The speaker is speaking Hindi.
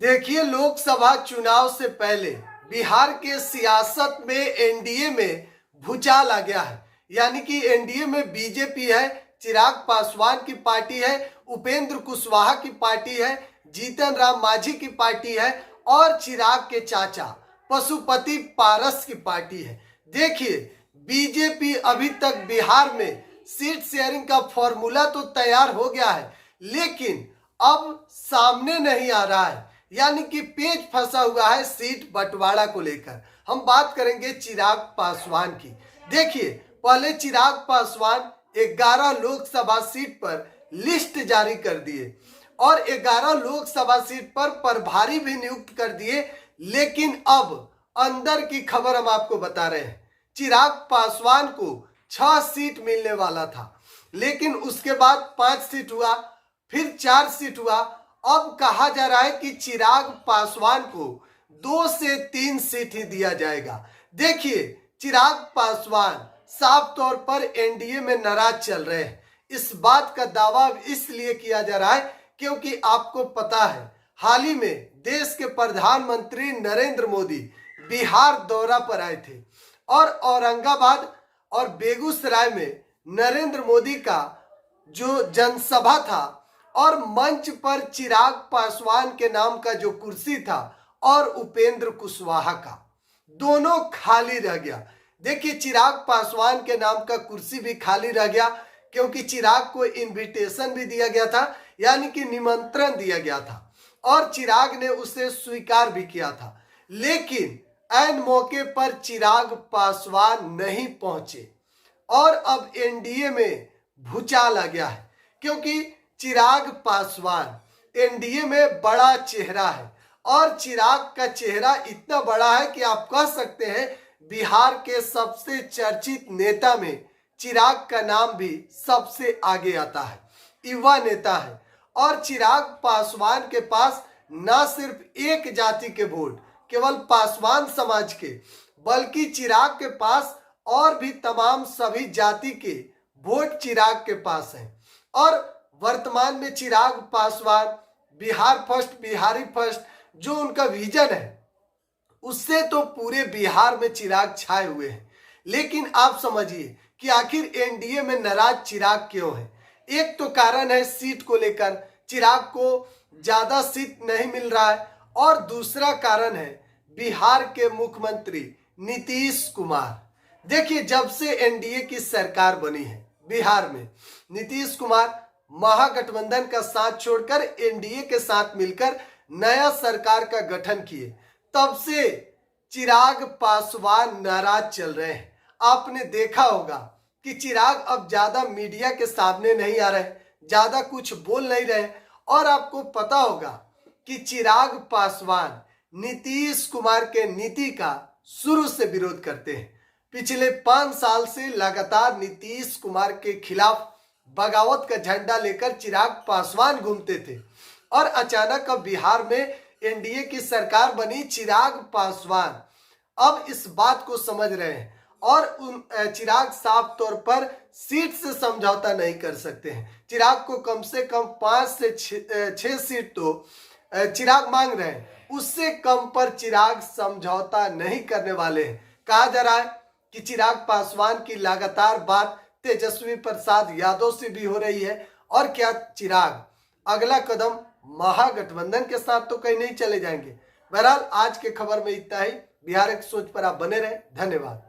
देखिए, लोकसभा चुनाव से पहले बिहार के सियासत में एनडीए में भूचाल आ गया है। यानी कि एनडीए में बीजेपी है, चिराग पासवान की पार्टी है, उपेंद्र कुशवाहा की पार्टी है, जीतन राम मांझी की पार्टी है और चिराग के चाचा पशुपति पारस की पार्टी है। देखिए, बीजेपी अभी तक बिहार में सीट शेयरिंग का फॉर्मूला तो तैयार हो गया है, लेकिन अब सामने नहीं आ रहा है। यानी कि पेच फंसा हुआ है सीट बंटवारा को लेकर। हम बात करेंगे चिराग पासवान की। देखिए, पहले चिराग पासवान 11 लोकसभा सीट पर लिस्ट जारी कर दिए और 11 लोकसभा सीट पर प्रभारी भी नियुक्त कर दिए। लेकिन अब अंदर की खबर हम आपको बता रहे हैं। चिराग पासवान को 6 सीट मिलने वाला था, लेकिन उसके बाद 5 सीट हुआ, फिर 4 सीट हुआ। अब कहा जा रहा है कि चिराग पासवान को 2 से 3 सीट ही दिया जाएगा। देखिए, चिराग पासवान साफ तौर पर एनडीए में नाराज चल रहे हैं। इस बात का दावा इसलिए किया जा रहा है क्योंकि आपको पता है, हाल ही में देश के प्रधानमंत्री नरेंद्र मोदी बिहार दौरा पर आए थे और औरंगाबाद और बेगूसराय में नरेंद्र मोदी का जो जनसभा था और मंच पर चिराग पासवान के नाम का जो कुर्सी था और उपेंद्र कुशवाहा का, दोनों खाली रह गया। देखिए, चिराग पासवान के नाम का कुर्सी भी खाली रह गया क्योंकि चिराग को इनविटेशन भी दिया गया था, यानी कि निमंत्रण दिया गया था और चिराग ने उसे स्वीकार भी किया था। लेकिन ऐन मौके पर चिराग पासवान नहीं पहुंचे और अब एनडीए में भूचाल आ गया है क्योंकि चिराग पासवान एनडीए में बड़ा चेहरा है और चिराग का चेहरा इतना बड़ा है कि आप कह सकते हैं बिहार के सबसे चर्चित नेता में चिराग का नाम भी सबसे आगे आता है। युवा नेता है और चिराग पासवान के पास न सिर्फ एक जाति के वोट केवल पासवान समाज के, बल्कि चिराग के पास और भी तमाम सभी जाति के वोट चिराग के पास हैं। और वर्तमान में चिराग पासवान बिहार फर्स्ट, बिहारी फर्स्ट जो उनका विजन है, उससे तो पूरे बिहार में चिराग छाए हुए हैं। लेकिन आप समझिए कि आखिर एनडीए में नाराज चिराग क्यों है। एक तो कारण है सीट को लेकर, चिराग को ज्यादा सीट नहीं मिल रहा है और दूसरा कारण है बिहार के मुख्यमंत्री नीतीश कुमार। देखिए, जब से एनडीए की सरकार बनी है बिहार में, नीतीश कुमार महागठबंधन का साथ छोड़कर एनडीए के साथ मिलकर नया सरकार का गठन किए, तब से चिराग पासवान नाराज चल रहे हैं। आपने देखा होगा कि चिराग अब ज्यादा मीडिया के सामने नहीं आ रहे, ज्यादा कुछ बोल नहीं रहे और आपको पता होगा कि चिराग पासवान नीतीश कुमार के नीति का शुरू से विरोध करते हैं। पिछले 5 साल से लगातार नीतीश कुमार के खिलाफ बगावत का झंडा लेकर चिराग पासवान घूमते थे और अचानक अब बिहार में एनडीए की सरकार बनी। चिराग पासवान अब इस बात को समझ रहे हैं और चिराग साफ तौर पर सीट से समझौता नहीं कर सकते हैं। चिराग को कम से कम 5 से 6 सीट तो चिराग मांग रहे हैं, उससे कम पर चिराग समझौता नहीं करने वाले हैं। कहा जा रहा है कि चिराग पासवान की लगातार बात तेजस्वी प्रसाद यादव से भी हो रही है और क्या चिराग अगला कदम महागठबंधन के साथ तो कहीं नहीं चले जाएंगे। बहरहाल, आज के खबर में इतना ही। बिहार एक सोच पर आप बने रहे। धन्यवाद।